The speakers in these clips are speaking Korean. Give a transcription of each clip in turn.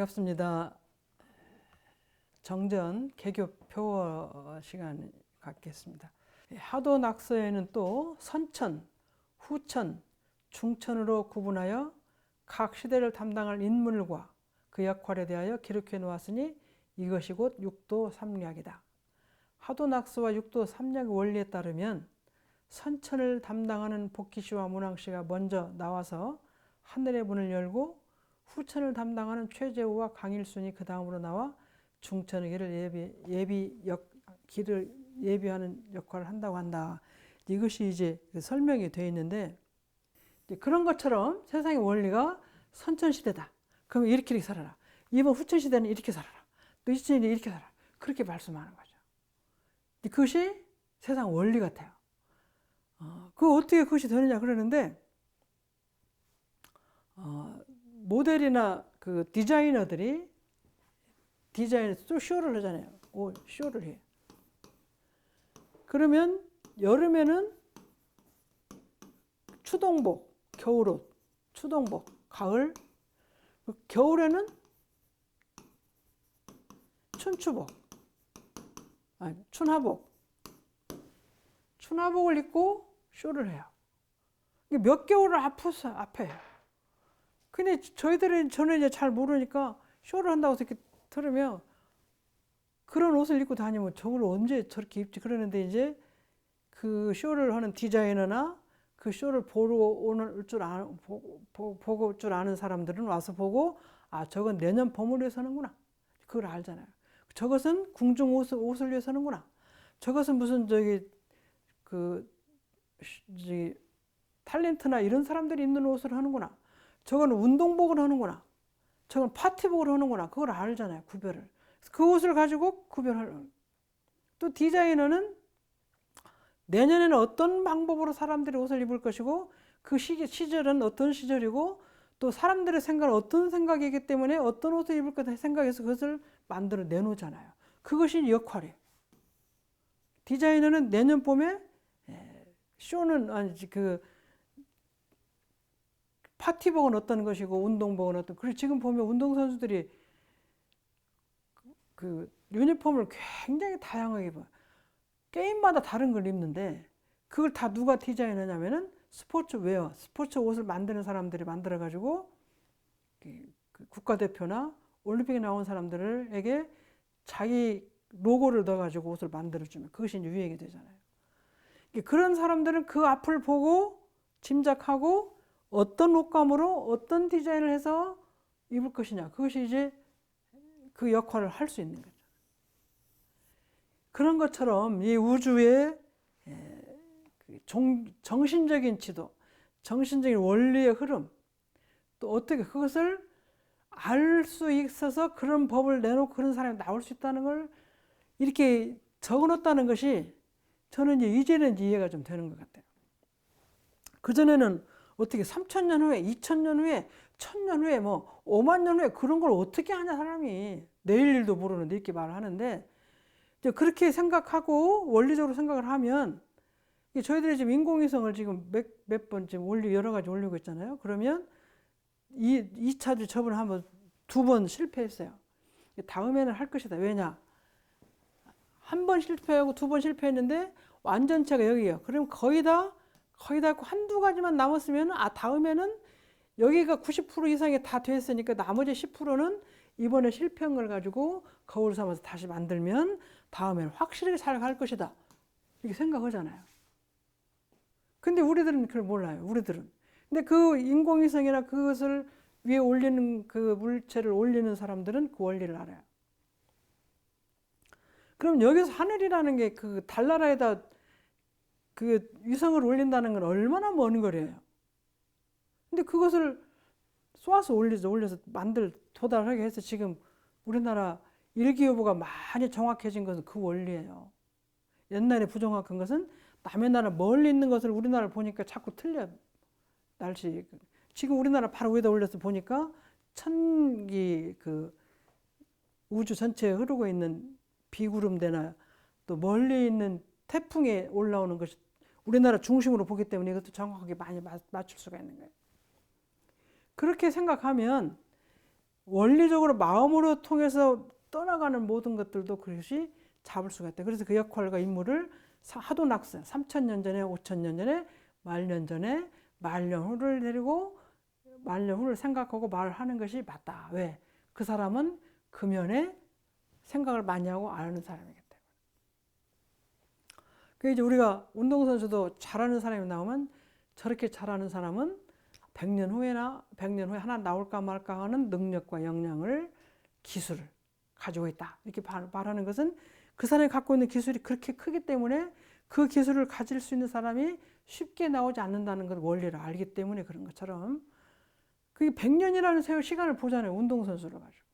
반갑습니다. 정전 개교 표어 시간 갖겠습니다. 하도 낙서에는 또 선천, 후천, 중천으로 구분하여 각 시대를 담당할 인물과 그 역할에 대하여 기록해 놓았으니 이것이 곧 육도 삼략이다. 하도 낙서와 육도 삼략의 원리에 따르면 선천을 담당하는 복희씨와 문왕씨가 먼저 나와서 하늘의 문을 열고 후천을 담당하는 최재우와 강일순이 그 다음으로 나와 중천의 길을 예비하는 역할을 한다고 한다. 이것이 이제 설명이 되어 있는데, 그런 것처럼 세상의 원리가 선천시대다. 그러면 이렇게 살아라. 이번 후천시대는 이렇게 살아라. 또 이천시대는 이렇게 살아라. 그렇게 말씀하는 거죠. 그것이 세상 원리 같아요. 어떻게 그것이 되느냐 그러는데, 모델이나 그 디자이너들이 또 쇼를 하잖아요. 쇼를 해. 그러면 여름에는 추동복, 겨울옷, 추동복, 가을, 겨울에는 춘추복, 춘하복을 입고 쇼를 해요. 몇 개월을 앞에. 근데 저는 이제 잘 모르니까 쇼를 한다고 이렇게 들으면 그런 옷을 입고 다니면 저걸 언제 저렇게 입지 그러는데, 이제 그 쇼를 하는 디자이너나 그 쇼를 보고 줄 아는 사람들은 와서 보고, 저건 내년 봄을 위해서 하는구나. 그걸 알잖아요. 저것은 궁중 옷을 위해서 하는구나. 저것은 무슨 탤런트나 이런 사람들이 입는 옷을 하는구나. 저건 운동복을 하는구나. 저건 파티복을 하는구나. 그걸 알잖아요. 구별을. 그 옷을 가지고 구별하는. 또 디자이너는 내년에는 어떤 방법으로 사람들이 옷을 입을 것이고, 그 시절은 어떤 시절이고, 또 사람들의 생각은 어떤 생각이기 때문에 어떤 옷을 입을 거다 생각해서 그것을 만들어 내놓잖아요. 그것이 역할이에요. 디자이너는 내년 봄에 쇼는 파티복은 어떤 것이고 운동복은 어떤. 그리고 지금 보면 운동선수들이 그 유니폼을 굉장히 다양하게 입어요. 게임마다 다른 걸 입는데, 그걸 다 누가 디자인하냐면은 스포츠 옷을 만드는 사람들이 만들어가지고 그 국가대표나 올림픽에 나온 사람들에게 자기 로고를 넣어가지고 옷을 만들어주면 그것이 유행이 되잖아요. 그런 사람들은 그 앞을 보고 짐작하고 어떤 옷감으로 어떤 디자인을 해서 입을 것이냐. 그것이 이제 그 역할을 할 수 있는 거죠. 그런 것처럼 이 우주의 정신적인 지도, 정신적인 원리의 흐름, 또 어떻게 그것을 알 수 있어서 그런 법을 내놓고 그런 사람이 나올 수 있다는 걸 이렇게 적어놓았다는 것이 저는 이제는 이해가 좀 되는 것 같아요. 그전에는 어떻게 3,000년 후에, 2,000년 후에, 1,000년 후에, 5만 년 후에 그런 걸 어떻게 하냐, 사람이. 내일 일도 모르는데 이렇게 말을 하는데, 그렇게 생각하고 원리적으로 생각을 하면, 저희들이 지금 인공위성을 지금 몇 번 지금 여러 가지 올리고 있잖아요. 그러면 2차도 저번에 한번 2번 실패했어요. 다음에는 할 것이다. 왜냐? 한 번 실패하고 2번 실패했는데 완전체가 여기예요. 그럼 거의 다 있고 한두 가지만 남았으면, 다음에는 여기가 90% 이상이 다 됐으니까 나머지 10%는 이번에 실패한 걸 가지고 거울 삼아서 다시 만들면 다음에는 확실하게 잘 갈 것이다. 이렇게 생각하잖아요. 근데 우리들은 그걸 몰라요. 근데 그 인공위성이나 그것을 위에 올리는 그 물체를 올리는 사람들은 그 원리를 알아요. 그럼 여기서 하늘이라는 게 그 달나라에다 그 위성을 올린다는 건 얼마나 먼 거리예요. 근데 그것을 쏘아서 올려서 도달하게 해서 지금 우리나라 일기예보가 많이 정확해진 것은 그 원리예요. 옛날에 부정확한 것은 남의 나라 멀리 있는 것을 우리나라를 보니까 자꾸 틀려. 날씨. 지금 우리나라 바로 위에다 올려서 보니까 우주 전체에 흐르고 있는 비구름대나 또 멀리 있는 태풍에 올라오는 것이 우리나라 중심으로 보기 때문에 이것도 정확하게 많이 맞출 수가 있는 거예요. 그렇게 생각하면 원리적으로 마음으로 통해서 떠나가는 모든 것들도 그것이 잡을 수가 있다. 그래서 그 역할과 임무를 하도 낙서 3,000년 전에 5,000년 전에 말년 전에 말년 후를 데리고 말년 후를 생각하고 말을 하는 것이 맞다. 왜? 그 사람은 금연에 생각을 많이 하고 아는 사람이기 때문에. 그 이제 우리가 운동선수도 잘하는 사람이 나오면 저렇게 잘하는 사람은 100년 후에 하나 나올까 말까 하는 능력과 역량을 기술을 가지고 있다. 이렇게 말하는 것은 그 사람이 갖고 있는 기술이 그렇게 크기 때문에 그 기술을 가질 수 있는 사람이 쉽게 나오지 않는다는 것 원리를 알기 때문에 그런 것처럼 그게 100년이라는 세월 시간을 보잖아요. 운동선수를 가지고.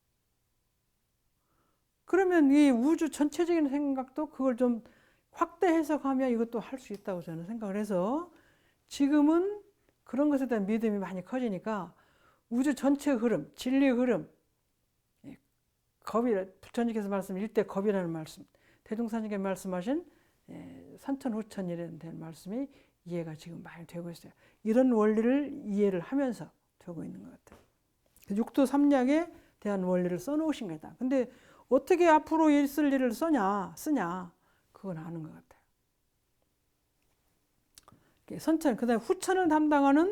그러면 이 우주 전체적인 생각도 그걸 좀 확대 해석하면 이것도 할 수 있다고 저는 생각을 해서 지금은 그런 것에 대한 믿음이 많이 커지니까 우주 전체의 흐름, 진리의 흐름, 부처님께서 말씀 일대 겁이라는 말씀, 대종사님께서 말씀하신 선천후천이라는 말씀이 이해가 지금 많이 되고 있어요. 이런 원리를 이해를 하면서 되고 있는 것 같아요. 육도 삼약에 대한 원리를 써놓으신 거다. 근데 어떻게 앞으로 있을 일을 쓰냐, 그건 아는 것 같아요. 선천, 그 다음에 후천을 담당하는,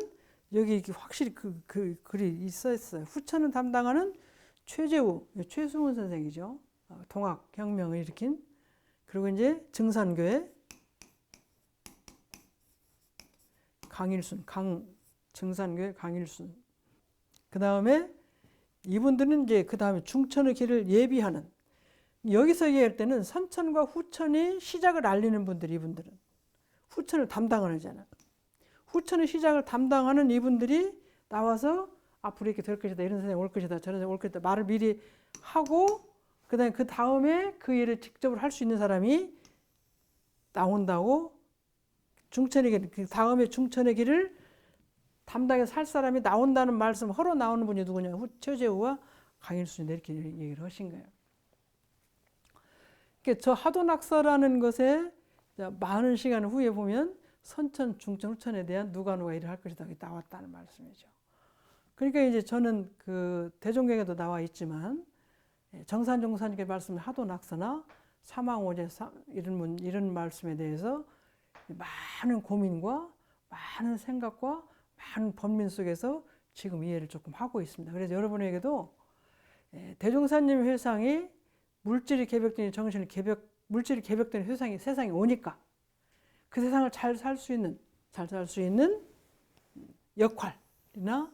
여기 확실히 그 글이 있었어요. 후천을 담당하는 최승훈 선생이죠. 동학혁명을 일으킨. 그리고 이제 증산교회 증산교회 강일순. 그 다음에 이분들은 이제 그 다음에 중천의 길을 예비하는. 여기서 얘기할 때는 선천과 후천이 시작을 알리는 분들이 이분들은. 후천을 담당하잖아. 후천의 시작을 담당하는 이분들이 나와서 앞으로 이렇게 될 것이다. 이런 선생님 올 것이다. 저런 선생님 올 것이다. 말을 미리 하고 그다음에 그 다음에 그 일을 직접을 할 수 있는 사람이 나온다고 중천의 길, 그 다음에 중천의 길을 담당해서 살 사람이 나온다는 말씀 허러 나오는 분이 누구냐? 최재우와 강일순이 이렇게 얘기를 하신 거예요. 그러니까 저 하도낙서라는 것에 많은 시간 후에 보면 선천, 중천, 후천에 대한 누가 일을 할 것이다 나왔다는 말씀이죠. 그러니까 이제 저는 그 대종경에도 나와 있지만 정산종사님께 말씀을 하도낙서나 사망오제 이런 말씀에 대해서 많은 고민과 많은 생각과 많은 번민 속에서 지금 이해를 조금 하고 있습니다. 그래서 여러분에게도 대종사님 회상이 물질이 개벽되니 물질이 개벽되는 세상이 오니까 그 세상을 잘 살 수 있는 역할이나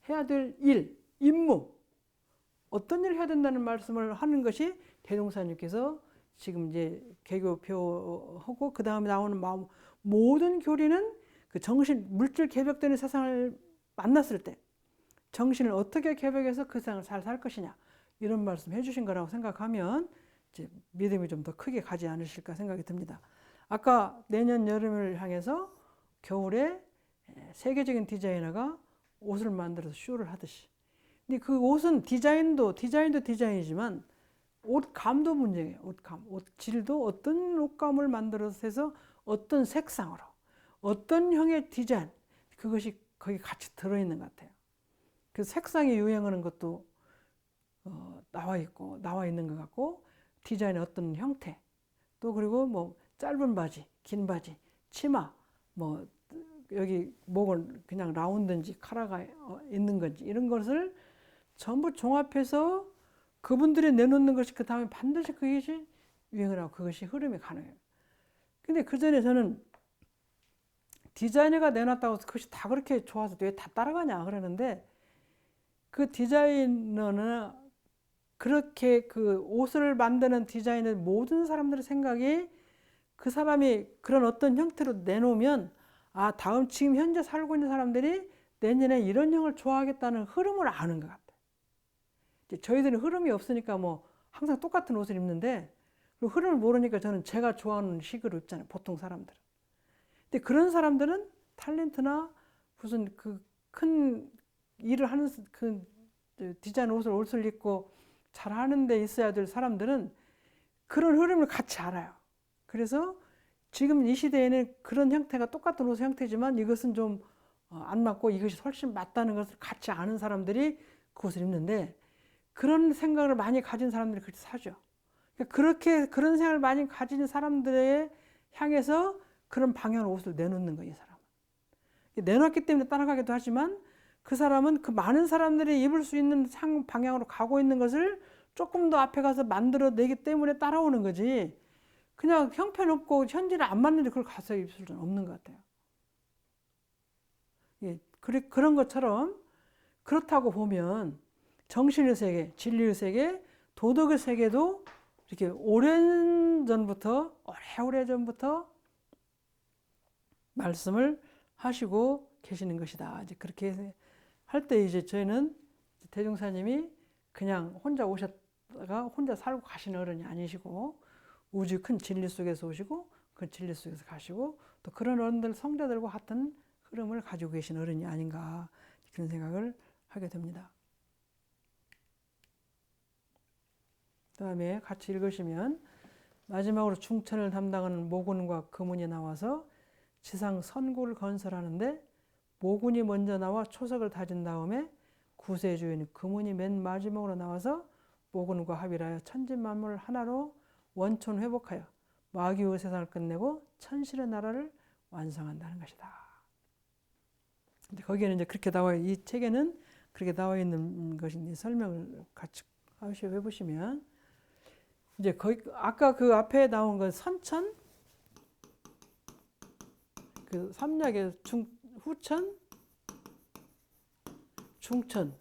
해야 될 일, 임무, 어떤 일을 해야 된다는 말씀을 하는 것이 대종사님께서 지금 이제 개교표하고 그 다음에 나오는 모든 교리는 그 물질 개벽되는 세상을 만났을 때 정신을 어떻게 개벽해서 그 세상을 잘 살 것이냐 이런 말씀 해주신 거라고 생각하면 이제 믿음이 좀 더 크게 가지 않으실까 생각이 듭니다. 아까 내년 여름을 향해서 겨울에 세계적인 디자이너가 옷을 만들어서 쇼를 하듯이. 근데 그 옷은 디자인도 디자인이지만 옷감도 문제예요. 옷 질도 어떤 옷감을 만들어서 해서 어떤 색상으로, 어떤 형의 디자인, 그것이 거기 같이 들어있는 것 같아요. 그 색상이 유행하는 것도 나와 있는 것 같고, 디자인의 어떤 형태, 또 그리고 뭐 짧은 바지, 긴 바지, 치마, 뭐 여기 목은 그냥 라운드인지 카라가 있는 건지 이런 것을 전부 종합해서 그분들이 내놓는 것이 그 다음에 반드시 그것이 유행을 하고 그것이 흐름이 가능해요. 근데 그 전에 저는 디자이너가 내놨다고 해서 그것이 다 그렇게 좋아서 왜 다 따라가냐 그러는데 그 디자이너는 그렇게 그 옷을 만드는 디자이너 모든 사람들의 생각이 그 사람이 그런 어떤 형태로 내놓으면 지금 현재 살고 있는 사람들이 내년에 이런 형을 좋아하겠다는 흐름을 아는 것 같아요. 저희들은 흐름이 없으니까 뭐 항상 똑같은 옷을 입는데 그 흐름을 모르니까 저는 제가 좋아하는 식으로 입잖아요. 보통 사람들은. 근데 그런 사람들은 탤런트나 무슨 그 큰 일을 하는 그 디자인 옷을 입고 잘 하는 데 있어야 될 사람들은 그런 흐름을 같이 알아요. 그래서 지금 이 시대에는 그런 형태가 똑같은 옷의 형태지만 이것은 좀 안 맞고 이것이 훨씬 맞다는 것을 같이 아는 사람들이 그 옷을 입는데 그런 생각을 많이 가진 사람들이 그렇게 사죠. 그러니까 그렇게 그런 생각을 많이 가진 사람들에 향해서 그런 방향의 옷을 내놓는 거예요, 이 사람은. 내놨기 때문에 따라가기도 하지만 그 사람은 그 많은 사람들이 입을 수 있는 방향으로 가고 있는 것을 조금 더 앞에 가서 만들어내기 때문에 따라오는 거지. 그냥 형편없고 현실에 안 맞는데 그걸 가서 입을 수는 없는 것 같아요. 예, 그런 것처럼 그렇다고 보면 정신의 세계, 진리의 세계, 도덕의 세계도 이렇게 오랜 전부터, 오래오래 전부터 말씀을 하시고 계시는 것이다. 이제 그렇게 할 때 이제 저희는 대종사님이 그냥 혼자 오셨다가 혼자 살고 가시는 어른이 아니시고 우주 큰 진리 속에서 오시고 그 진리 속에서 가시고 또 그런 어른들 성자들과 같은 흐름을 가지고 계신 어른이 아닌가 그런 생각을 하게 됩니다. 그 다음에 같이 읽으시면 마지막으로 중천을 담당하는 모군과 금운이 나와서 지상 선구를 건설하는데 모군이 먼저 나와 초석을 다진 다음에 구세주인 금운이 맨 마지막으로 나와서 모군과 합의하여 천지만물을 하나로 원천 회복하여 마귀의 세상을 끝내고 천실의 나라를 완성한다는 것이다. 거기에는 이제 그렇게 나와 이 책에는 그렇게 나와 있는 것인지 설명을 같이 해보시면 이제 거기 아까 그 앞에 나온 건 선천, 그 삼약의 후천, 중천.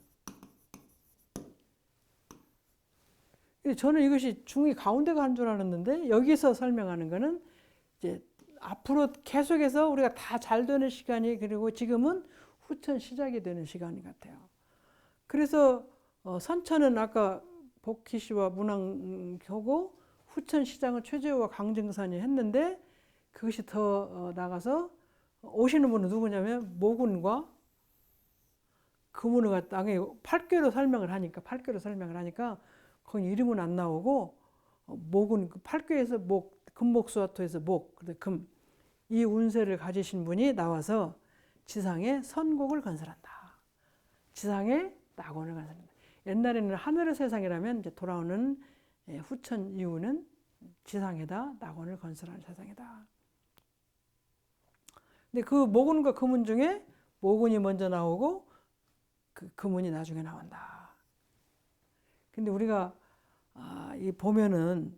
저는 이것이 중이 가운데가 한 줄 알았는데 여기서 설명하는 거는 이제 앞으로 계속해서 우리가 다 잘 되는 시간이 그리고 지금은 후천 시작이 되는 시간 같아요. 그래서 선천은 아까 복희씨와 문왕효고 후천 시장은 최재호와 강증산이 했는데 그것이 더 나가서 오시는 분은 누구냐면 모군과 금운을 갖다가 8궤로 설명을 하니까 거기 이름은 안 나오고 목은 8궤에서 목, 금목수화토에서 목, 금, 이 운세를 가지신 분이 나와서 지상에 선곡을 건설한다. 지상에 낙원을 건설한다. 옛날에는 하늘의 세상이라면 이제 돌아오는 후천 이후는 지상에다 낙원을 건설하는 세상이다. 근데 그 모군과 금운 중에 모군이 먼저 나오고 그 금운이 나중에 나온다. 근데 우리가 이 보면은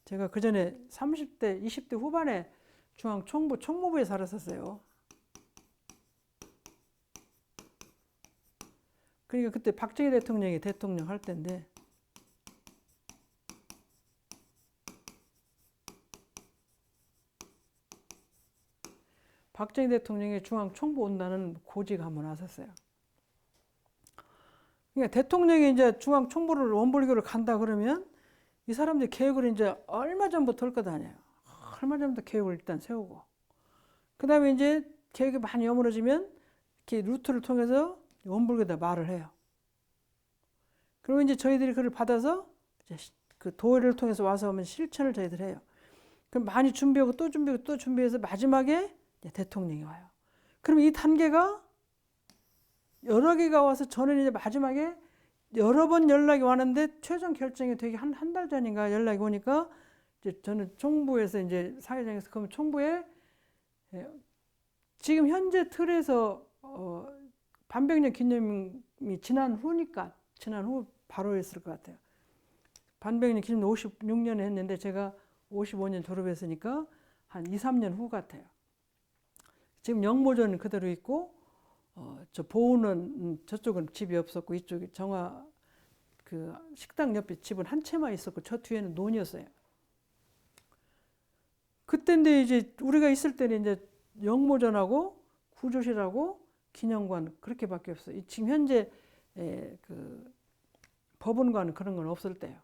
제가 그 전에 30대, 20대 후반에 중앙 총무부에 살았었어요. 그러니까 그때 박정희 대통령이 대통령 할 때인데 박정희 대통령이 중앙 총무 온다는 고지가 한번 왔었어요. 그러니까 대통령이 이제 중앙 총무를 원불교를 간다 그러면 이 사람들이 계획을 이제 얼마 전부터 할 거 아니에요. 얼마 전부터 계획을 일단 세우고 그 다음에 이제 계획이 많이 여물어지면 이렇게 루트를 통해서 원불교에다 말을 해요. 그러면 이제 저희들이 그걸 받아서 이제 그 도의를 통해서 와서 하면 실천을 저희들 해요. 그럼 많이 준비하고 또 준비하고 또 준비해서 마지막에 대통령이 와요. 그러면 이 단계가 여러 개가 와서 저는 이제 마지막에 여러 번 연락이 왔는데 최종 결정이 되게 한 달 전인가 연락이 오니까 이제 저는 총부에서 이제 사회장에서 그러면 총부에 지금 현재 틀에서 반백년 기념이 지난 후 바로 했을 것 같아요. 반백년 기념 56년에 했는데 제가 55년 졸업했으니까 한 2, 3년 후 같아요. 지금 영모전은 그대로 있고 저 보우는 저쪽은 집이 없었고 이쪽에 정화 그 식당 옆에 집은 한 채만 있었고 저 뒤에는 논이었어요. 그때인데 이제 우리가 있을 때는 이제 영모전하고 구조실하고 기념관 그렇게밖에 없어요. 지금 현재 그 법원관 그런 건 없을 때요.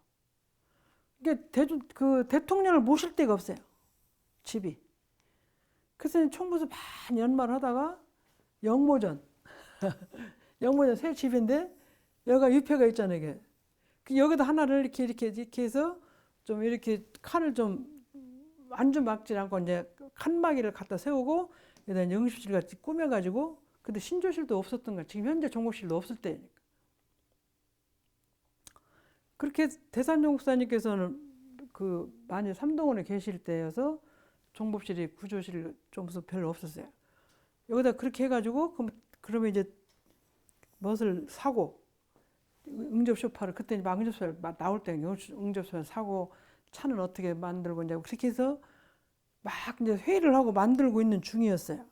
그러니까 그 대통령을 모실 데가 없어요. 집이. 그래서 총무에서 많이 연말을 하다가 영모전 영모전 새 집인데 여기가 유폐가 있잖아요. 이게. 여기다 하나를 이렇게 해서 좀 이렇게 칸을 좀 완전 막지 않고 이제 칸막이를 갖다 세우고 여기다 영십실 같이 꾸며가지고 근데 신조실도 없었던 거야. 지금 현재 종업실도 없을 때니까. 그렇게 대산종 목사님께서는 그 만일 삼동원에 계실 때여서 종법실이 구조실 좀 별로 없었어요. 여기다 그렇게 해가지고 그러면 이제 멋을 사고 응접 소파를 그때 막 응접 소파 나올 때 응접 소파 사고 차는 어떻게 만들고 이제 그렇게 해서 막 이제 회의를 하고 만들고 있는 중이었어요.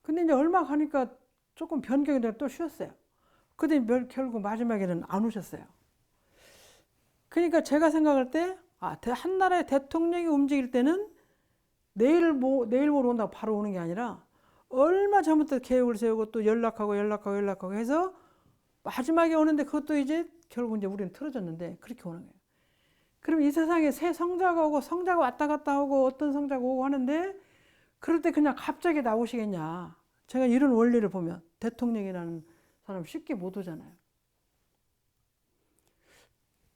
근데 이제 얼마 가니까 조금 변경이 되고 또 쉬었어요. 근데 결국 마지막에는 안 오셨어요. 그러니까 제가 생각할 때, 한 나라의 대통령이 움직일 때는 내일 모레 온다고 바로 오는 게 아니라 얼마 전부터 계획을 세우고 또 연락하고 해서 마지막에 오는데 그것도 이제 결국 이제 우리는 틀어졌는데 그렇게 오는 거예요. 그럼 이 세상에 새 성자가 오고 성자가 왔다 갔다 하고 어떤 성자가 오고 하는데 그럴 때 그냥 갑자기 나오시겠냐. 제가 이런 원리를 보면 대통령이라는 사람 쉽게 못 오잖아요.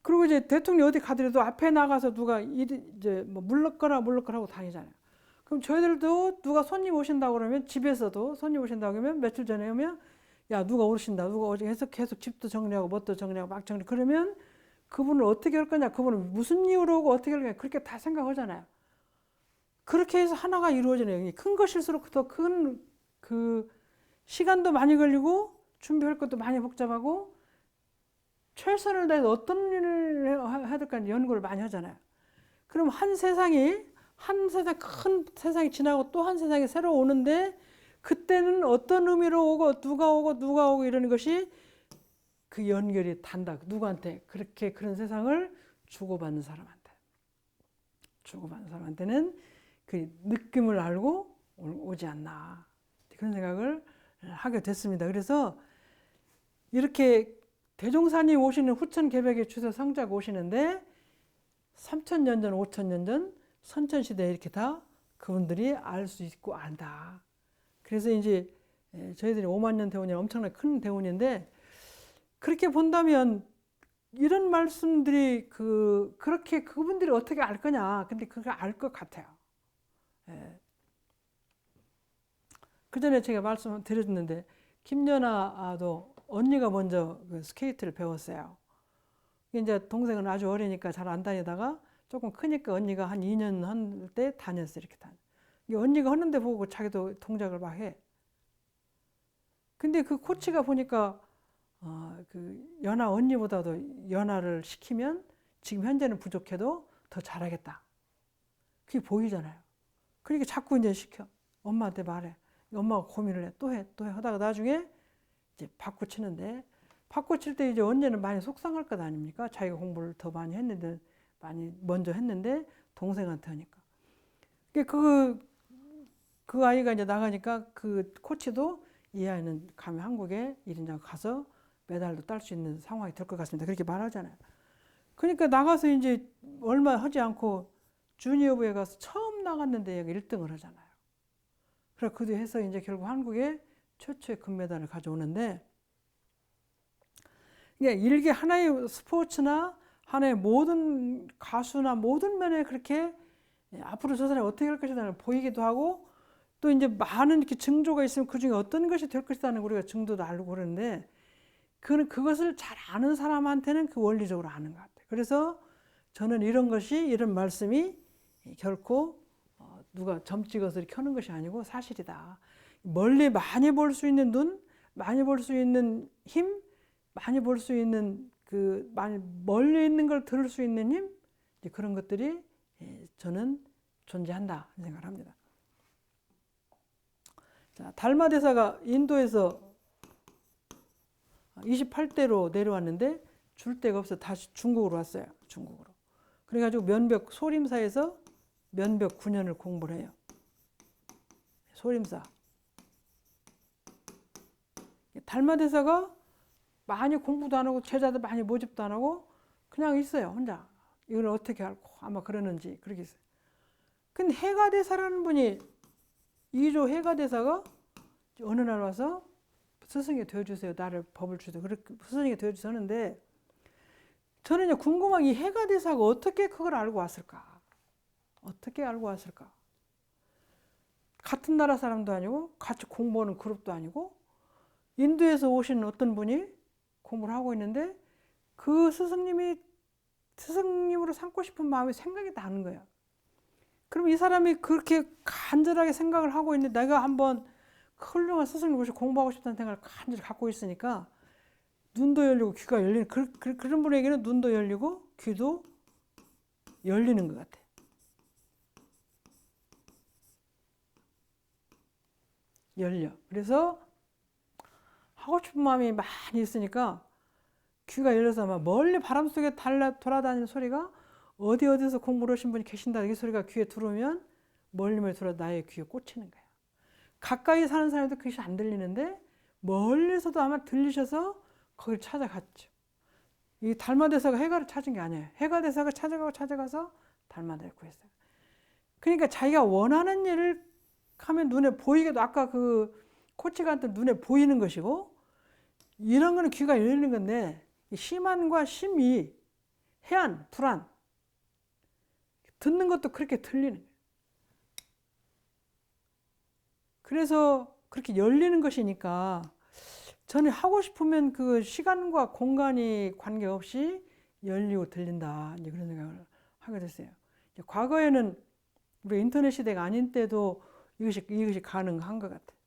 그리고 이제 대통령 어디 가더라도 앞에 나가서 누가 이제 뭐 물러거라 하고 다니잖아요. 그럼 저희들도 누가 손님 오신다고 그러면 집에서도 손님 오신다고 그러면 며칠 전에 오면 야 누가 오신다 누가 오지 해서 계속 집도 정리하고 뭣도 정리하고 막 정리 그러면 그분을 어떻게 할 거냐 그분은 무슨 이유로 오고 어떻게 할 거냐 그렇게 다 생각하잖아요. 그렇게 해서 하나가 이루어지네요. 큰 것일수록 더 큰 그 시간도 많이 걸리고 준비할 것도 많이 복잡하고 최선을 다해서 어떤 일을 해야 될까 연구를 많이 하잖아요. 그럼 한 세상 큰 세상이 지나고 또 한 세상이 새로 오는데 그때는 어떤 의미로 오고 누가 오고 이러는 것이 그 연결이 단다. 누구한테 그렇게 그런 세상을 주고받는 사람한테는 그 느낌을 알고 오지 않나 그런 생각을 하게 됐습니다. 그래서 이렇게 대종사님 오시는 후천 개벽의 추서 성자가 오시는데 3000년 전, 5000년 전 선천시대에 이렇게 다 그분들이 알 수 있고 안다. 그래서 이제 저희들이 5만 년 대운이 엄청나게 큰 대운인데 그렇게 본다면 이런 말씀들이 그렇게 그분들이 어떻게 알 거냐. 근데 그거 알 것 같아요. 그 전에 제가 말씀드렸는데 김연아도 언니가 먼저 그 스케이트를 배웠어요. 이제 동생은 아주 어리니까 잘 안 다니다가 조금 크니까 언니가 한 2년 한 때 다녔어요. 이렇게 언니가 하는데 보고 자기도 동작을 막 해. 근데 그 코치가 보니까 그 연아 언니보다도 연아를 시키면 지금 현재는 부족해도 더 잘하겠다. 그게 보이잖아요. 그러니까 자꾸 이제 시켜. 엄마한테 말해. 엄마가 고민을 해. 또 해. 하다가 나중에 이제 바꿔 치는데 바꿔 칠 때 이제 언니는 많이 속상할 것 아닙니까? 자기가 공부를 더 많이 했는데 많이 먼저 했는데 동생한테 하니까. 그 아이가 이제 나가니까 그 코치도 이 아이는 가면 한국에 이른장 가서 메달도 딸 수 있는 상황이 될 것 같습니다. 그렇게 말하잖아요. 그러니까 나가서 이제 얼마 하지 않고 주니어부에 가서 처음 나갔는데 얘가 1등을 하잖아요. 그래서 그 뒤에 해서 이제 결국 한국에 최초의 금메달을 가져오는데 이게 하나의 스포츠나 하나의 모든 가수나 모든 면에 그렇게 앞으로 저 사람이 어떻게 할 것이다 보이기도 하고 또 이제 많은 이렇게 징조가 있으면 그 중에 어떤 것이 될 것이다는 우리가 징조도 알고 그러는데 그것을 잘 아는 사람한테는 그 원리적으로 아는 것 같아요. 그래서 저는 이런 말씀이 결코 누가 점 찍어서 이렇게 하는 것이 아니고 사실이다. 멀리 많이 볼 수 있는 눈, 많이 볼 수 있는 힘, 많이 볼 수 있는 많이 멀리 있는 걸 들을 수 있는 힘, 그런 것들이 저는 존재한다 생각을 합니다. 자, 달마 대사가 인도에서 28대로 내려왔는데 줄 데가 없어 다시 중국으로 왔어요. 중국으로. 그래가지고 면벽 소림사에서 면벽 9년을 공부를 해요. 소림사. 달마 대사가 많이 공부도 안 하고 제자도 많이 모집도 안 하고 그냥 있어요. 혼자. 이걸 어떻게 할고 아마 그러는지 그렇게 있어요. 근데 해가대사라는 분이 이조 해가대사가 어느 날 와서 스승이 되어주세요. 나를 법을 주세요. 그렇게 스승이 되어주세요 하는데 저는 이제 궁금한 이 해가대사가 어떻게 그걸 알고 왔을까? 어떻게 알고 왔을까? 같은 나라 사람도 아니고 같이 공부하는 그룹도 아니고 인도에서 오신 어떤 분이 공부를 하고 있는데 그 스승님이 스승님으로 삼고 싶은 마음이 생각이 나는 거야. 그럼 이 사람이 그렇게 간절하게 생각을 하고 있는데 내가 한번 훌륭한 스승님 모시고 공부하고 싶다는 생각을 간절히 갖고 있으니까 눈도 열리고 귀가 열리는 그런 분에게는 눈도 열리고 귀도 열리는 것 같아. 열려. 그래서 하고 싶은 마음이 많이 있으니까 귀가 열려서 막 멀리 바람 속에 돌아다니는 소리가 어디서 공부를 하신 분이 계신다. 이 소리가 귀에 들어오면 멀리 들어 나의 귀에 꽂히는 거야. 가까이 사는 사람도 그것이 안 들리는데 멀리서도 아마 들리셔서 거기를 찾아갔죠. 이 달마대사가 해가를 찾은 게 아니에요. 해가대사가 찾아가서 달마대를 구했어요. 그러니까 자기가 원하는 일을 하면 눈에 보이게도 아까 그 코치한테 눈에 보이는 것이고 이런 거는 귀가 열리는 건데 심한과 심이 해안, 불안 듣는 것도 그렇게 들리는 거예요. 그래서 그렇게 열리는 것이니까 저는 하고 싶으면 그 시간과 공간이 관계없이 열리고 들린다. 이제 그런 생각을 하게 됐어요. 과거에는 우리 인터넷 시대가 아닌 때도 이것이 가능한 것 같아요.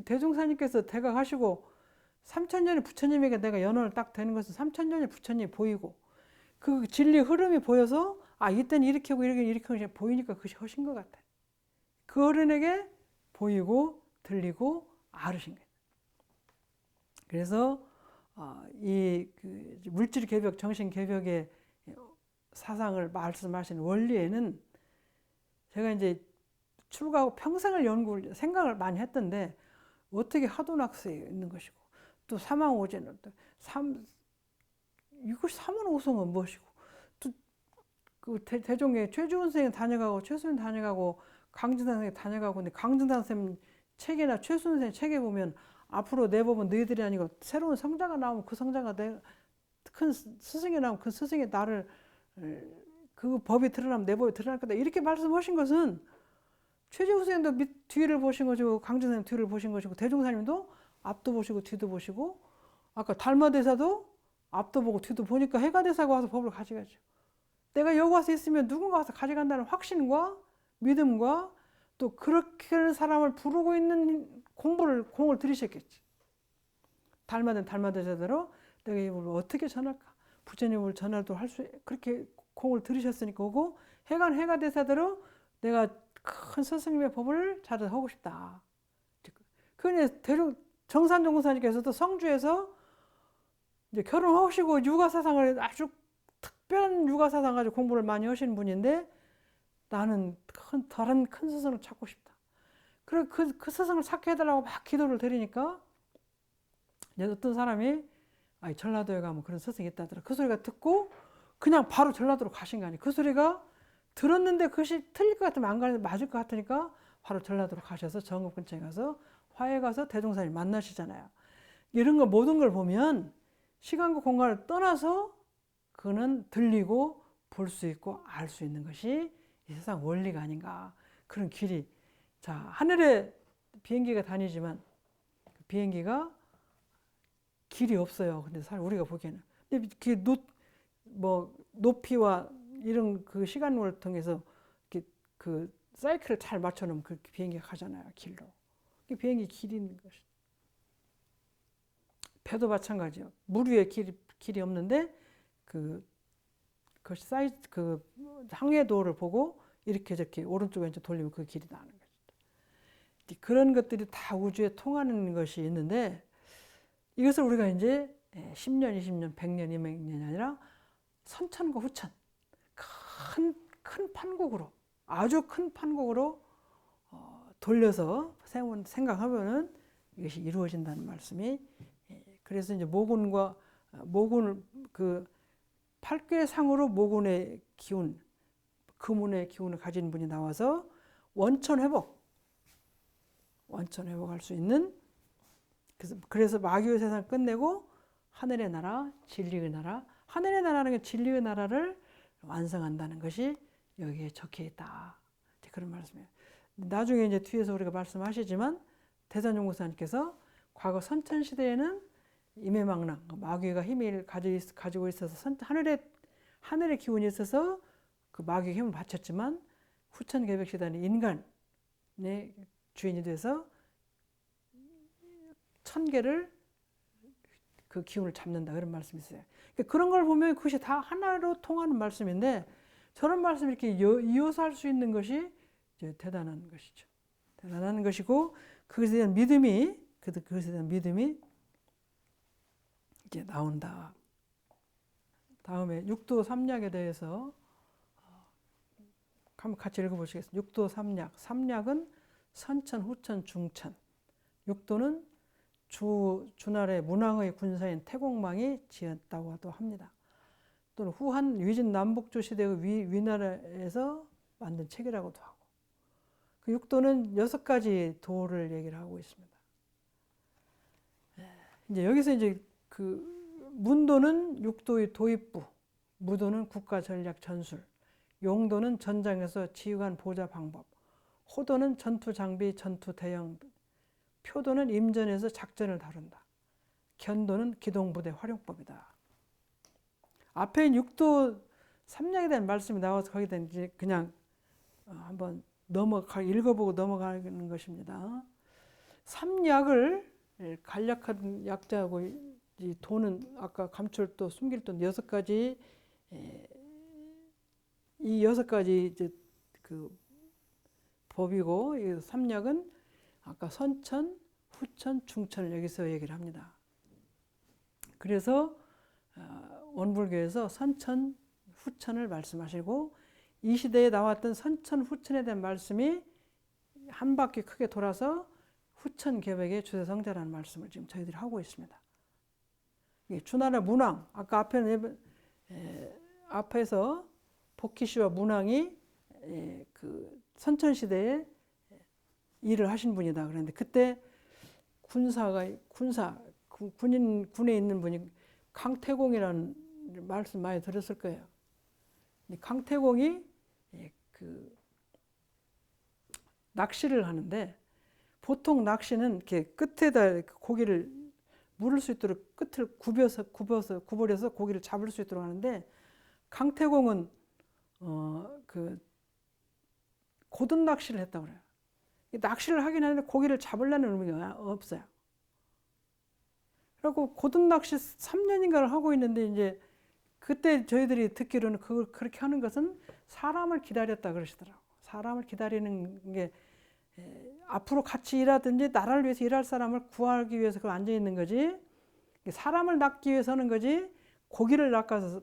대종사님께서 대각하시고 3000년의 부처님에게 내가 연원을 딱 되는 것은 3000년의 부처님이 보이고 그 진리 흐름이 보여서 이때는 이렇게 하고 이렇게 하고 보이니까 그것이 하신 것 같아요. 그 어른에게 보이고 들리고 알으신 거예요. 그래서 이 물질 개벽, 정신 개벽의 사상을 말씀하시는 원리에는 제가 이제 출가하고 평생을 생각을 많이 했던데 어떻게 하도낙스에 있는 것이고 또 사망오제는 또 이것이 삼원오성은 무엇이고 또 그 대종에 최주원 선생님 다녀가고 최수연 다녀가고 강진산 선생님 다녀가고 근데 강진산 선생님 책이나 최수연 선생님 책에 보면 앞으로 내 법은 너희들이 아니고 새로운 성자가 나오면 그 성자가 큰 스승이 나오면 그 스승이 나를 그 법이 드러나면 내 법이 드러날 거다 이렇게 말씀하신 것은 최재우 선생님도 뒤를 보신 것이고 강진 선생님 뒤를 보신 것이고 대종사님도 앞도 보시고 뒤도 보시고 아까 달마대사도 앞도 보고 뒤도 보니까 해가대사가 와서 법을 가져가죠. 내가 여기 와서 있으면 누군가 와서 가져간다는 확신과 믿음과 또 그렇게 하는 사람을 부르고 있는 공을 들이셨겠지. 달마대사대로 내가 이 법을 어떻게 전할까? 부처님을 전할도 할 수 그렇게 공을 들이셨으니까 오고 해가대사대로 내가 큰 스승님의 법을 자처하고 싶다. 그런데 정산종사님께서도 성주에서 이제 결혼하시고 육아사상을 아주 특별한 육아사상 가지고 공부를 많이 하시는 분인데 나는 다른 큰 스승을 찾고 싶다. 그래 그 스승을 찾게 해달라고 막 기도를 드리니까 어떤 사람이 전라도에 가면 그런 스승이 있다더라. 그 소리가 듣고 그냥 바로 전라도로 가신 거 아니에요. 그 소리가 들었는데 그것이 틀릴 것 같으면 안 가는데 맞을 것 같으니까 바로 전라도로 가셔서 정읍 근처에 가서 화에 가서 대종사님 만나시잖아요. 이런 거 모든 걸 보면 시간과 공간을 떠나서 그는 들리고 볼 수 있고 알 수 있는 것이 이 세상 원리가 아닌가. 그런 길이 자 하늘에 비행기가 다니지만 그 비행기가 길이 없어요. 근데 사실 우리가 보기에는 근데 높이와 이런 그 시간을 통해서 그 사이클을 잘 맞춰놓으면 그 비행기가 가잖아요. 길로. 비행기 길이 있는 것이. 배도 마찬가지요. 물 위에 길이 없는데 그 항해도를 보고 이렇게 저렇게 오른쪽 왼쪽 돌리면 그 길이 나는 거죠. 그런 것들이 다 우주에 통하는 것이 있는데 이것을 우리가 이제 10년, 20년, 100년, 200년이 아니라 선천과 후천 큰 판국으로 아주 큰 판국으로 돌려서 생각하면은 이것이 이루어진다는 말씀이 그래서 이제 모군을 그 팔괘상으로 모군의 기운, 금운의 기운을 가진 분이 나와서 원천 회복할 수 있는 그래서 마귀의 세상 끝내고 하늘의 나라, 진리의 나라, 하늘의 나라는 게 진리의 나라를 완성한다는 것이 여기에 적혀 있다. 그런 말씀이에요. 나중에 이제 뒤에서 우리가 말씀하시지만 대산연구사님께서 과거 선천시대에는 임해망랑 마귀가 힘을 가지고 있어서 하늘의 기운이 있어서 그 마귀의 힘을 바쳤지만 후천개벽시대는 인간의 주인이 돼서 천계를 그 기운을 잡는다 그런 말씀이 있어요. 그러니까 그런 걸 보면 그것이 다 하나로 통하는 말씀인데 저런 말씀을 이렇게 이어서 할 수 있는 것이 이제 대단한 것이죠. 대단한 것이고 그것에 대한 믿음이 이제 나온다. 다음에 육도 삼략에 대해서 한번 같이 읽어보시겠습니다. 육도 삼략. 삼략은 선천, 후천, 중천. 육도는 주나라의 문왕의 군사인 태공망이 지었다고도 합니다. 또는 후한 위진 남북조 시대의 위나라에서 만든 책이라고도 하고. 그 육도는 6가지 도를 얘기를 하고 있습니다. 이제 여기서 이제 그 문도는 육도의 도입부, 무도는 국가 전략 전술, 용도는 전장에서 지휘관 보좌 방법, 호도는 전투 장비, 전투 대형, 표도는 임전에서 작전을 다룬다. 견도는 기동부대 활용법이다. 앞에 육도 삼략에 대한 말씀이 나와서 거기다 이제 그냥 한번 읽어보고 넘어가는 것입니다. 삼략을 간략한 약자하고 이 도는 아까 감출도, 숨길도 6가지 이 6가지 이제 그 법이고 이 삼략은 아까 선천, 후천, 중천을 여기서 얘기를 합니다. 그래서 원불교에서 선천, 후천을 말씀하시고 이 시대에 나왔던 선천, 후천에 대한 말씀이 한 바퀴 크게 돌아서 후천 개벽의 주제성자라는 말씀을 지금 저희들이 하고 있습니다. 주나라 문왕, 아까 앞에서 복희씨와 문왕이 그 선천 시대에 일을 하신 분이다 그랬는데 그때 군에 있는 분이 강태공이라는 말씀 많이 들었을 거예요. 강태공이 그 낚시를 하는데 보통 낚시는 이렇게 끝에다 고기를 물을 수 있도록 끝을 구부려서 고기를 잡을 수 있도록 하는데 강태공은 그 고든 낚시를 했다고 그래요. 낚시를 하긴 하는데 고기를 잡으려는 의미가 없어요. 그리고 고든 낚시 3년인가를 하고 있는데 이제 그때 저희들이 듣기로는 그걸 그렇게 하는 것은 사람을 기다렸다 그러시더라고. 사람을 기다리는 게 앞으로 같이 일하든지 나라를 위해서 일할 사람을 구하기 위해서 그걸 앉아 있는 거지. 사람을 낚기 위해서 하는 거지. 고기를 낚아서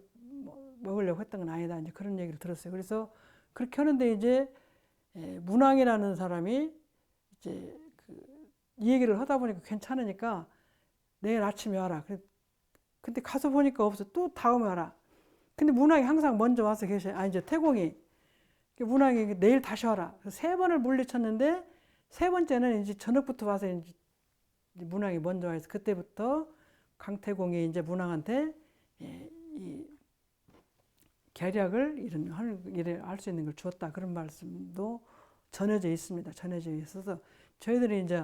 먹으려고 했던 건 아니다. 이제 그런 얘기를 들었어요. 그래서 그렇게 하는데 이제 문왕이라는 사람이 이제 이 얘기를 하다 보니까 괜찮으니까 내일 아침에 와라. 근데 가서 보니까 없어. 또 다음에 와라. 근데 문왕이 항상 먼저 와서 계셔요. 이제 태공이. 문왕이 내일 다시 와라. 3번을 물리쳤는데 3번째는 이제 저녁부터 와서 이제 문왕이 먼저 와서 그때부터 강태공이 이제 문왕한테 이 계략을 일을 할 수 있는 걸 주었다. 그런 말씀도 전해져 있습니다. 전해져 있어서 저희들이 이제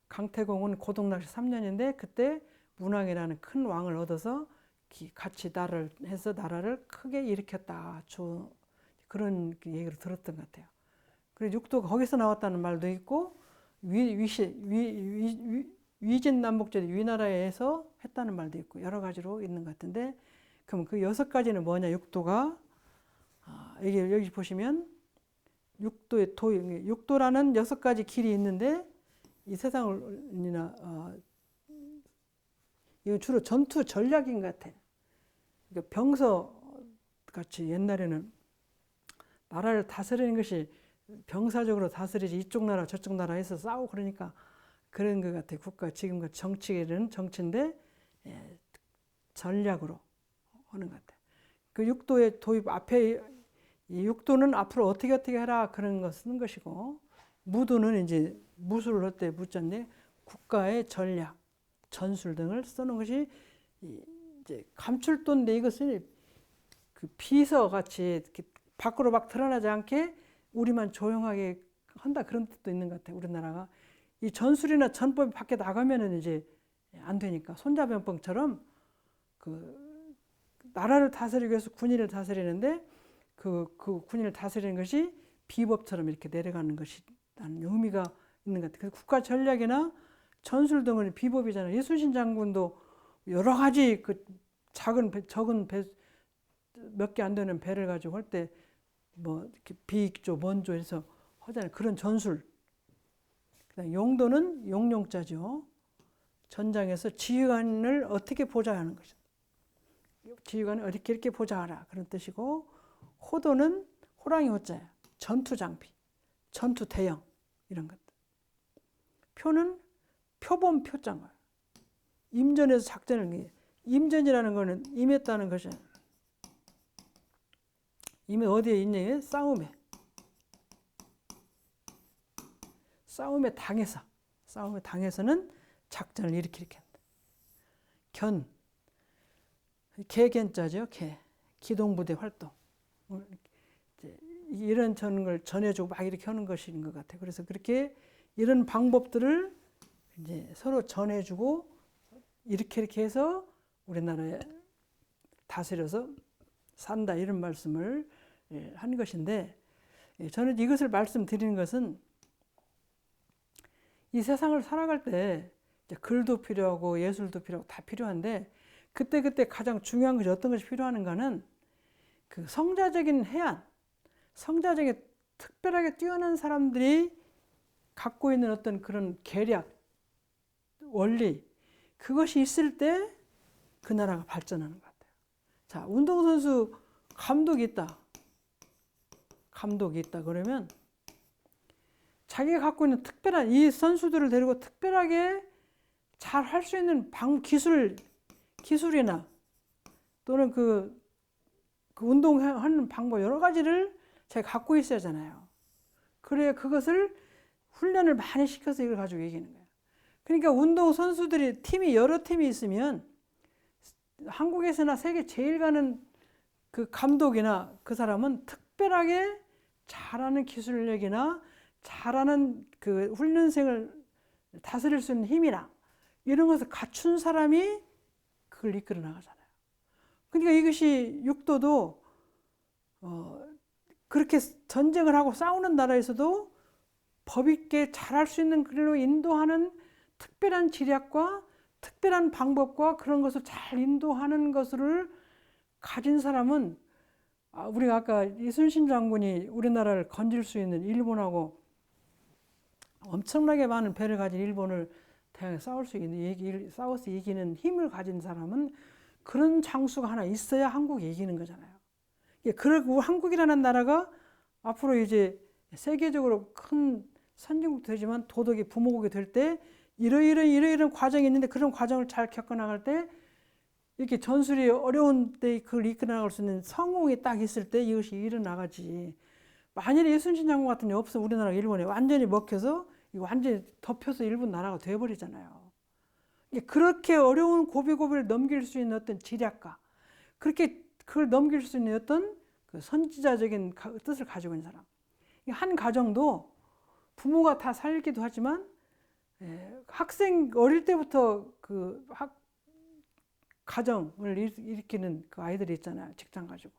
강태공은 고동낚시 3년인데 그때 문왕이라는 큰 왕을 얻어서 같이 나라를 크게 일으켰다. 그런 얘기를 들었던 것 같아요. 그리고 육도가 거기서 나왔다는 말도 있고 위진 남북제 위나라에서 했다는 말도 있고 여러 가지로 있는 것 같은데 그럼 그 6가지는 뭐냐 육도가 여기 보시면 육도의 육도라는 6가지 길이 있는데 이 세상을 이건 주로 전투 전략인 것 같아요. 그러니까 병서 같이 옛날에는 나라를 다스리는 것이 병사적으로 다스리지 이쪽 나라 저쪽 나라 해서 싸우고 그러니까 그런 것 같아요. 국가 지금과 정치는 정치인데 전략으로 하는 것 같아요. 그 육도의 도입 앞에 이 육도는 앞으로 어떻게 해라 그런 거 쓰는 것이고 무도는 이제 무술을 할 때 무자인데 국가의 전략, 전술 등을 쓰는 것이 이제 감출도인데 이것은 그 비서 같이 밖으로 막 드러나지 않게 우리만 조용하게 한다 그런 뜻도 있는 것 같아요. 우리나라가 이 전술이나 전법이 밖에 나가면은 이제 안 되니까 손자병법처럼 그 나라를 다스리기 위해서 군인을 다스리는데 그 군인을 다스리는 것이 비법처럼 이렇게 내려가는 것이라는 의미가 있는 것 같아요. 그래서 국가 전략이나 전술 등은 비법이잖아요. 이순신 장군도 여러 가지 그 적은 배 몇 개 안 되는 배를 가지고 할 때 뭐 이렇게 비익조, 먼조 해서 하잖아요. 그런 전술. 그다음 용도는 용용자죠. 전장에서 지휘관을 어떻게 보좌하는 것이죠. 지휘관을 이렇게 보좌하라 그런 뜻이고, 호도는 호랑이 호자예요. 전투 장비, 전투 대형 이런 것들. 표는 표본 표장을. 임전에서 작전을, 임전이라는 거는 임했다는 것이에요. 임이 어디에 있냐? 싸움에 당해서는 작전을 이렇게 한다. 견, 개견자죠. 기동부대 활동. 이런 걸 전해주고 막 이렇게 하는 것인 것 같아요. 그래서 그렇게 이런 방법들을 이제 서로 전해주고 이렇게 해서 우리나라에 다스려서 산다 이런 말씀을 한 것인데, 저는 이것을 말씀드리는 것은 이 세상을 살아갈 때 글도 필요하고 예술도 필요하고 다 필요한데, 그때 가장 중요한 것이 어떤 것이 필요한가는 그 성자적인 해안, 성자적인 특별하게 뛰어난 사람들이 갖고 있는 어떤 그런 계략, 원리, 그것이 있을 때 그 나라가 발전하는 것 같아요. 자, 운동선수 감독이 있다 그러면 자기가 갖고 있는 특별한 이 선수들을 데리고 특별하게 잘 할 수 있는 기술이나 또는 그 운동하는 방법 여러 가지를 제가 갖고 있어야 하잖아요. 그래야 그것을 훈련을 많이 시켜서 이걸 가지고 이기는 거예요. 그러니까 운동 선수들이 여러 팀이 있으면 한국에서나 세계 제일 가는 그 감독이나 그 사람은 특별하게 잘하는 기술력이나 잘하는 그 훈련생을 다스릴 수 있는 힘이나 이런 것을 갖춘 사람이 그걸 이끌어 나가잖아요. 그러니까 이것이 육도도 그렇게 전쟁을 하고 싸우는 나라에서도 법 있게 잘할 수 있는 길로 인도하는 특별한 지략과 특별한 방법과 그런 것을 잘 인도하는 것을 가진 사람은, 우리가 아까 이순신 장군이 우리나라를 건질 수 있는 일본하고 엄청나게 많은 배를 가진 일본을 싸워서 이기는 힘을 가진 사람은 그런 장수가 하나 있어야 한국이 이기는 거잖아요. 그리고 한국이라는 나라가 앞으로 이제 세계적으로 큰 선진국 되지만 도덕이 부모국이 될 때 이러이런 과정이 있는데, 그런 과정을 잘 겪어나갈 때 이렇게 전술이 어려운 때 그걸 이끌어나갈 수 있는 성공이 딱 있을 때 이것이 일어나가지. 만일에 이순신 장군 같은 게 없어 우리나라가 일본에 완전히 먹혀서 완전히 덮여서 일본 나라가 되어버리잖아요. 그렇게 어려운 고비고비를 넘길 수 있는 어떤 지략가, 그렇게 그걸 넘길 수 있는 어떤 그 선지자적인 뜻을 가지고 있는 사람. 한 가정도 부모가 다 살기도 하지만 학생 어릴 때부터 그 가정을 일으키는 그 아이들이 있잖아요. 직장 가지고.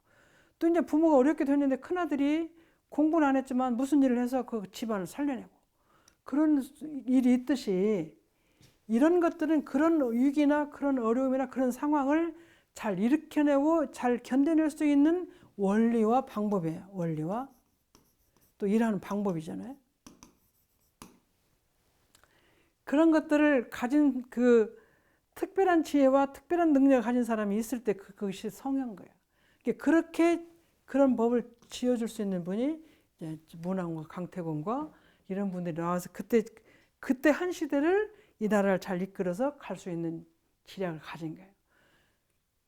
또 이제 부모가 어렵게 됐는데 큰아들이 공부는 안 했지만 무슨 일을 해서 그 집안을 살려내고 그런 일이 있듯이, 이런 것들은 그런 위기나 그런 어려움이나 그런 상황을 잘 일으켜내고 잘 견뎌낼 수 있는 원리와 방법이에요. 원리와 또 일하는 방법이잖아요. 그런 것들을 가진 그 특별한 지혜와 특별한 능력을 가진 사람이 있을 때 그것이 성한 거예요. 그렇게 그런 법을 지어줄 수 있는 분이 문왕과 강태공과 이런 분들이 나와서 그때 한 시대를 이 나라를 잘 이끌어서 갈 수 있는 지략을 가진 거예요.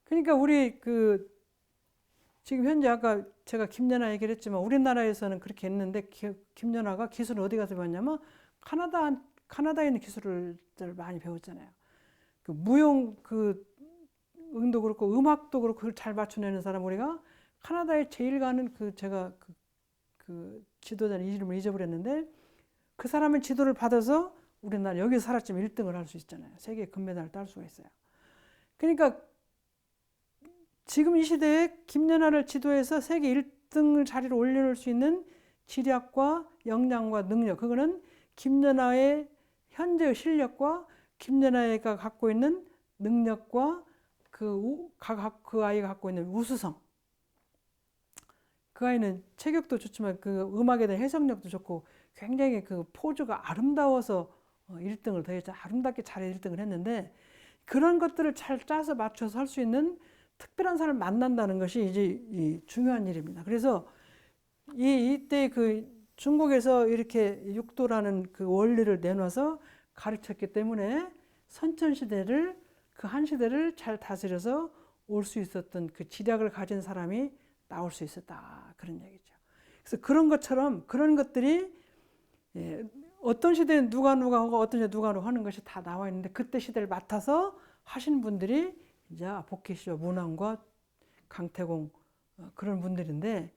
그러니까 우리 지금 현재 아까 제가 김연아 얘기를 했지만 우리나라에서는 그렇게 했는데, 김연아가 기술을 어디 가서 배웠냐면 카나다에 있는 기술을 많이 배웠잖아요. 그 무용 응도 그렇고 음악도 그렇고 그걸 잘 맞춰내는 사람, 우리가 카나다에 제일 가는 제가 그 지도자 이름을 잊어버렸는데, 그 사람의 지도를 받아서 우리나라 여기서 살았지만 1등을 할 수 있잖아요. 세계 금메달을 딸 수가 있어요. 그러니까 지금 이 시대에 김연아를 지도해서 세계 1등 자리를 올려놓을 수 있는 지략과 역량과 능력, 그거는 김연아의 현재의 실력과 김연아가 갖고 있는 능력과 그 아이가 갖고 있는 우수성. 그 아이는 체격도 좋지만 그 음악에 대한 해석력도 좋고 굉장히 그 포즈가 아름다워서 1등을 더 했죠. 아름답게 잘 1등을 했는데 그런 것들을 잘 짜서 맞춰서 할 수 있는 특별한 사람을 만난다는 것이 이제 이 중요한 일입니다. 그래서 이때 그 중국에서 이렇게 육도라는 그 원리를 내놔서 가르쳤기 때문에 선천시대를 그 한 시대를 잘 다스려서 올 수 있었던 그 지략을 가진 사람이 나올 수 있었다. 그런 얘기죠. 그래서 그런 것처럼 그런 것들이 어떤 시대는 누가 하고 어떤 시대 누가 하는 것이 다 나와 있는데 그때 시대를 맡아서 하신 분들이 이제 보케시오 문왕과 강태공 그런 분들인데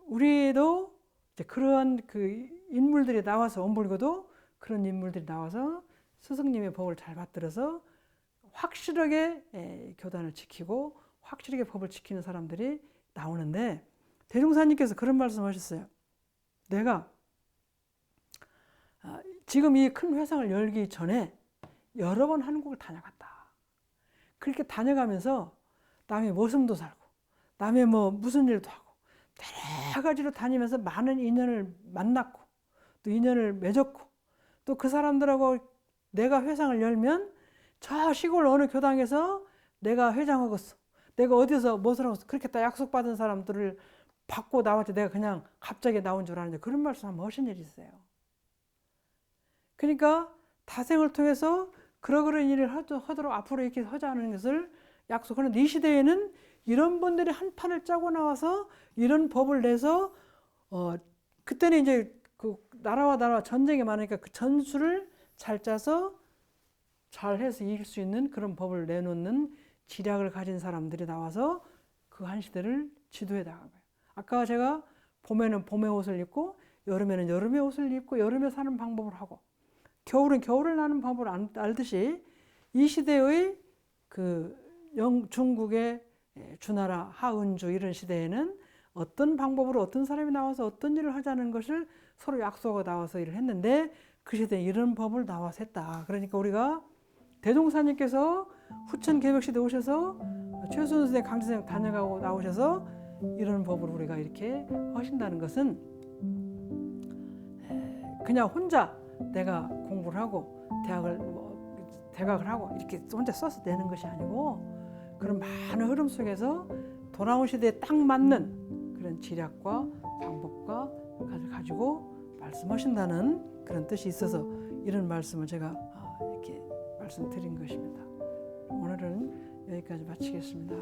우리도 이제 그러한 그 인물들이 나와서 원불교도 그런 인물들이 나와서 스승님의 법을 잘 받들어서 확실하게 교단을 지키고 확실하게 법을 지키는 사람들이 나오는데 대종사님께서 그런 말씀하셨어요. 내가 지금 이 큰 회상을 열기 전에 여러 번 한국을 다녀갔다. 그렇게 다녀가면서 남의 모습도 살고 남의 뭐 무슨 일도 하고 여러 가지로 다니면서 많은 인연을 만났고 또 인연을 맺었고 또 그 사람들하고 내가 회상을 열면 저 시골 어느 교당에서 내가 회장하겠어. 내가 어디서 무엇을 하겠어. 그렇게 다 약속받은 사람들을 받고 나왔지 내가 그냥 갑자기 나온 줄 아는데 그런 말씀 하면 하신 일이 있어요. 그러니까 타생을 통해서 그러그런 일을 하도록 앞으로 이렇게 하자는 것을 약속하는데 이 시대에는 이런 분들이 한 판을 짜고 나와서 이런 법을 내서 그때는 이제 그 나라와 나라 전쟁이 많으니까 그 전술을 잘 짜서 잘 해서 이길 수 있는 그런 법을 내놓는 지략을 가진 사람들이 나와서 그 한 시대를 지도해 나간 거예요. 아까 제가 봄에는 봄의 옷을 입고 여름에는 여름의 옷을 입고 여름에 사는 방법을 하고 겨울은 겨울을 나는 방법을 알듯이 이 시대의 그 중국의 주나라 하은주 이런 시대에는 어떤 방법으로 어떤 사람이 나와서 어떤 일을 하자는 것을 서로 약속하고 나와서 일을 했는데 그 시대에 이런 법을 나와서 했다. 그러니까 우리가 대종사님께서 후천 개벽시대 오셔서 최순수대 강제생 다녀가고 나오셔서 이런 법을 우리가 이렇게 하신다는 것은 그냥 혼자 내가 공부를 하고 대학을 하고 이렇게 혼자 써서 내는 것이 아니고 그런 많은 흐름 속에서 돌아온 시대에 딱 맞는 그런 지략과 방법과 그것을 가지고 말씀하신다는 그런 뜻이 있어서 이런 말씀을 제가 이렇게 말씀드린 것입니다. 오늘은 여기까지 마치겠습니다.